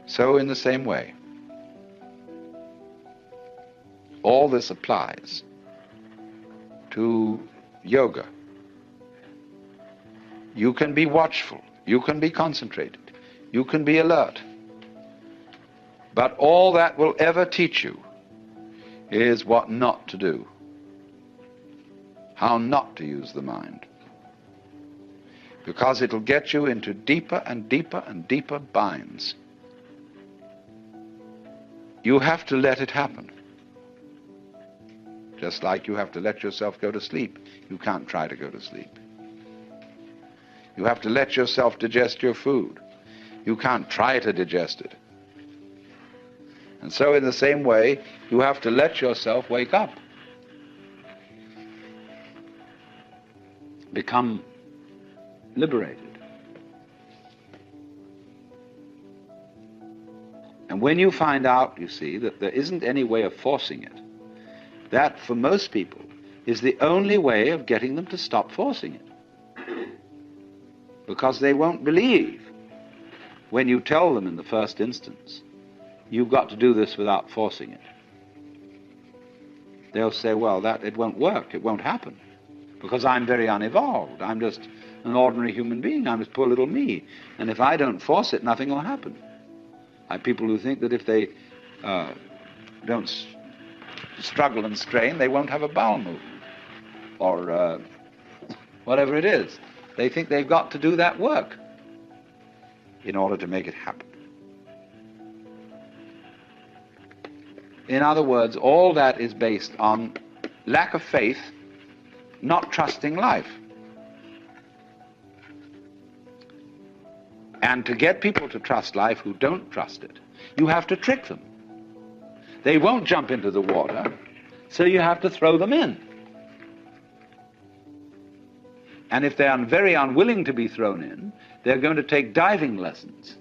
So in the same way, all this applies to yoga. You can be watchful, you can be concentrated, you can be alert, but all that will ever teach you is what not to do, how not to use the mind, because it'll get you into deeper and deeper and deeper binds. You have to let it happen. Just like you have to let yourself go to sleep. You can't try to go to sleep. You have to let yourself digest your food. You can't try to digest it. And so in the same way, you have to let yourself wake up. Become liberated. And when you find out, you see, that there isn't any way of forcing it, that for most people is the only way of getting them to stop forcing it. Because they won't believe when you tell them in the first instance, you've got to do this without forcing it. They'll say, well, that it won't work, it won't happen, because I'm very unevolved. I'm just an ordinary human being. I'm just poor little me. And if I don't force it, nothing will happen. I have people who think that if they don't struggle and strain, they won't have a bowel movement, or whatever it is. They think they've got to do that work in order to make it happen. In other words, all that is based on lack of faith, not trusting life. And to get people to trust life who don't trust it, you have to trick them. They won't jump into the water, so you have to throw them in. And if they are very unwilling to be thrown in, they're going to take diving lessons,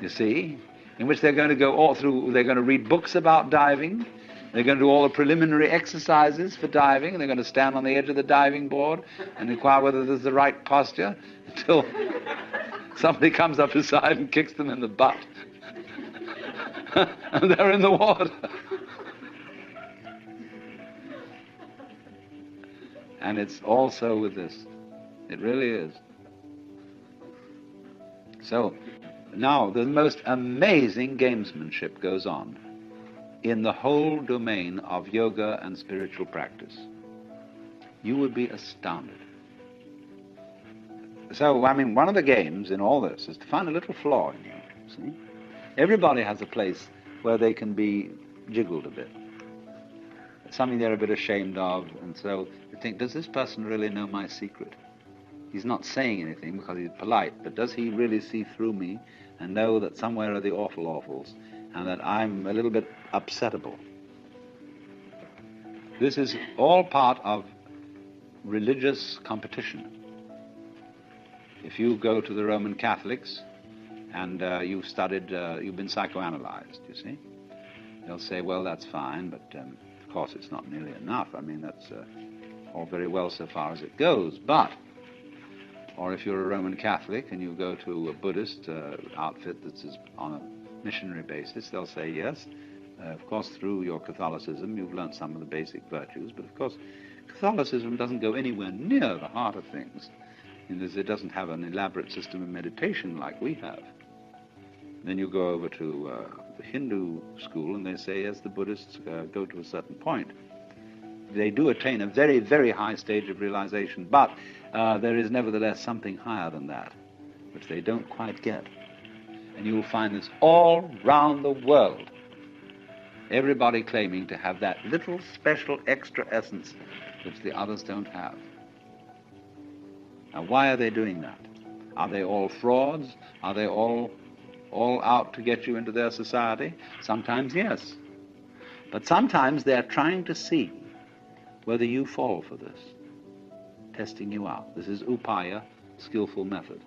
you see, in which they're going to go all through, they're going to read books about diving, they're going to do all the preliminary exercises for diving, and they're going to stand on the edge of the diving board and inquire whether there's the right posture until somebody comes up beside and kicks them in the butt. And they're in the water. And it's also with this. It really is. So now the most amazing gamesmanship goes on in the whole domain of yoga and spiritual practice. You would be astounded. So, I mean, one of the games in all this is to find a little flaw in you, see? Everybody has a place where they can be jiggled a bit. Something they're a bit ashamed of, and so you think, does this person really know my secret? He's not saying anything because he's polite, but does he really see through me and know that somewhere are the awful awfuls and that I'm a little bit upsettable? This is all part of religious competition. If you go to the Roman Catholics and you've studied, you've been psychoanalyzed, you see, they'll say, well, that's fine, but of course it's not nearly enough. I mean, that's all very well so far as it goes, but, or if you're a Roman Catholic and you go to a Buddhist outfit that's on a missionary basis, they'll say, yes, of course, through your Catholicism, you've learned some of the basic virtues, but of course, Catholicism doesn't go anywhere near the heart of things. It doesn't have an elaborate system of meditation like we have. Then you go over to the Hindu school and they say, yes, the Buddhists go to a certain point. They do attain a very, very high stage of realization, but there is nevertheless something higher than that, which they don't quite get. And you'll find this all round the world. Everybody claiming to have that little special extra essence which the others don't have. Now, why are they doing that? Are they all frauds? Are they all out to get you into their society? Sometimes, yes. But sometimes they're trying to see whether you fall for this, testing you out. This is upaya, skillful method.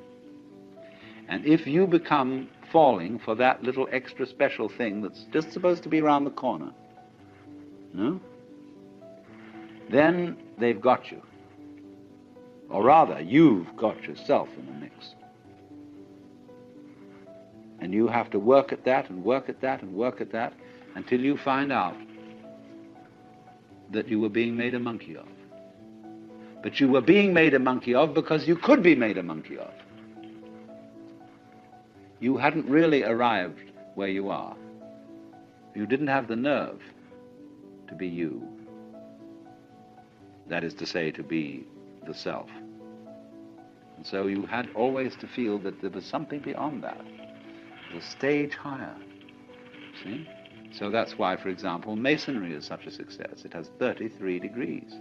And if you become falling for that little extra special thing that's just supposed to be around the corner, no? Then they've got you. Or rather, you've got yourself in the mix. And you have to work at that and work at that and work at that until you find out that you were being made a monkey of. But you were being made a monkey of because you could be made a monkey of. You hadn't really arrived where you are. You didn't have the nerve to be you. That is to say, to be the self. And so you had always to feel that there was something beyond that, the stage higher. See? So that's why, for example, Masonry is such a success. It has 33 degrees.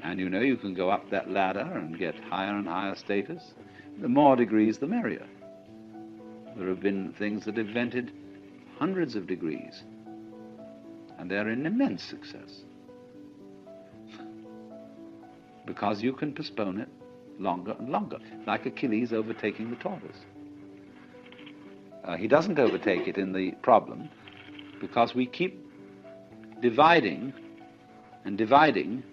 And you know, you can go up that ladder and get higher and higher status. The more degrees, the merrier. There have been things that have invented hundreds of degrees, and they're an immense success. Because you can postpone it longer and longer, like Achilles overtaking the tortoise. He doesn't overtake it in the problem because we keep dividing and dividing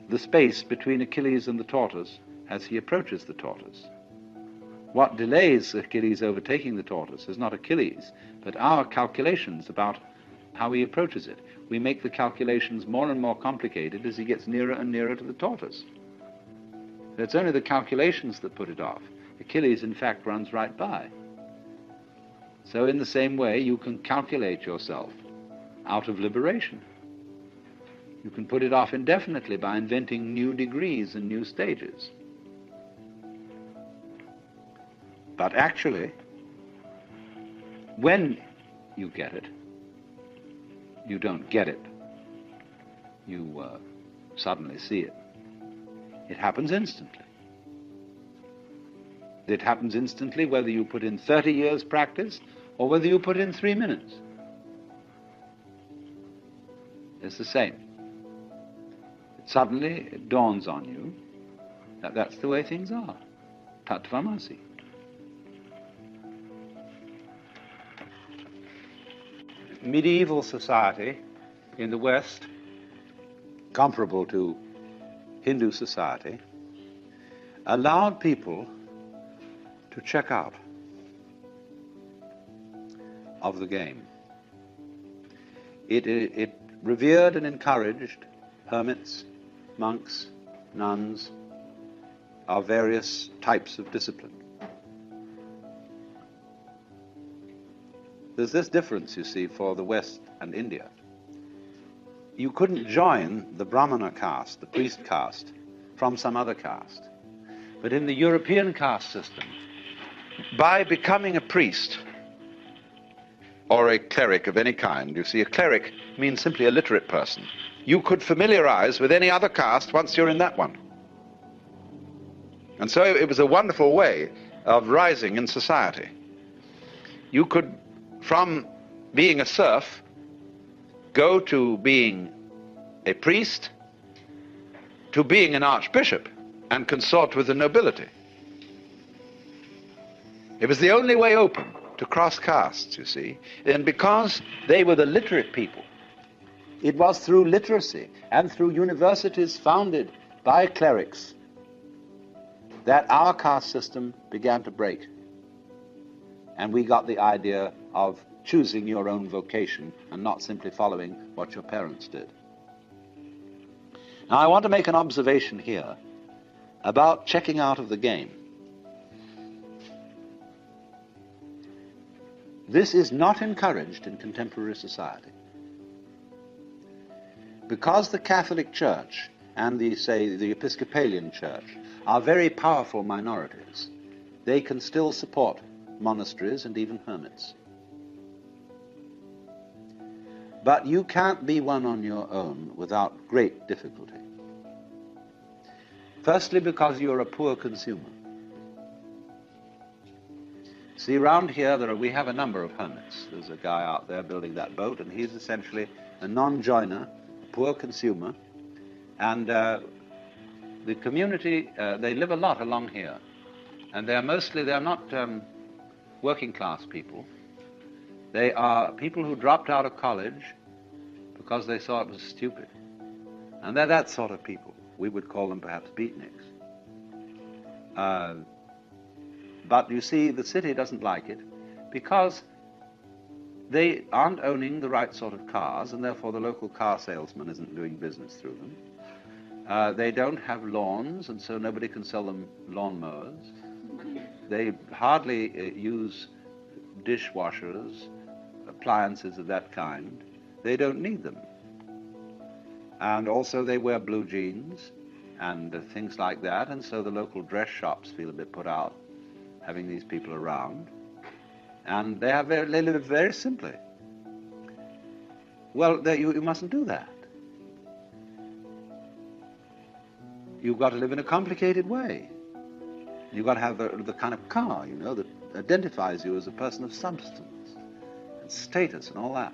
the space between Achilles and the tortoise as he approaches the tortoise. What delays Achilles overtaking the tortoise is not Achilles, but our calculations about how he approaches it. We make the calculations more and more complicated as he gets nearer and nearer to the tortoise. It's only the calculations that put it off. Achilles, in fact, runs right by. So in the same way, you can calculate yourself out of liberation. You can put it off indefinitely by inventing new degrees and new stages. But actually, when you get it, you don't get it. You suddenly see it. It happens instantly. It happens instantly whether you put in 30 years practice or whether you put in 3 minutes. It's the same. Suddenly it dawns on you that that's the way things are. Tattvamasi. Medieval society in the West, comparable to Hindu society, allowed people to check out of the game. It revered and encouraged hermits, monks, nuns of various types of discipline. There's this difference, you see, for the West and India. You couldn't join the Brahmana caste, the priest caste, from some other caste. But in the European caste system, by becoming a priest or a cleric of any kind, you see, a cleric means simply a literate person, you could familiarize with any other caste once you're in that one. And so it was a wonderful way of rising in society. You could, from being a serf, go to being a priest, to being an archbishop, and consort with the nobility. It was the only way open to cross castes, you see. And because they were the literate people, it was through literacy and through universities founded by clerics that our caste system began to break. And we got the idea of choosing your own vocation and not simply following what your parents did. Now, I want to make an observation here about checking out of the game. This is not encouraged in contemporary society. Because the Catholic Church and the Episcopalian Church are very powerful minorities, they can still support monasteries and even hermits. But you can't be one on your own without great difficulty. Firstly, because you're a poor consumer. See, around here we have a number of hermits. There's a guy out there building that boat, and he's essentially a non-joiner, a poor consumer, and the community, they live a lot along here, and they're not working class people. They are people who dropped out of college because they thought it was stupid. And they're that sort of people. We would call them perhaps beatniks. But you see, the city doesn't like it because they aren't owning the right sort of cars, and therefore the local car salesman isn't doing business through them. They don't have lawns, and so nobody can sell them lawnmowers. They hardly use dishwashers, appliances of that kind. They don't need them. And also they wear blue jeans and things like that, and so the local dress shops feel a bit put out having these people around. And they live very simply. Well, you mustn't do that. You've got to live in a complicated way. You've got to have the kind of car, that identifies you as a person of substance and status and all that.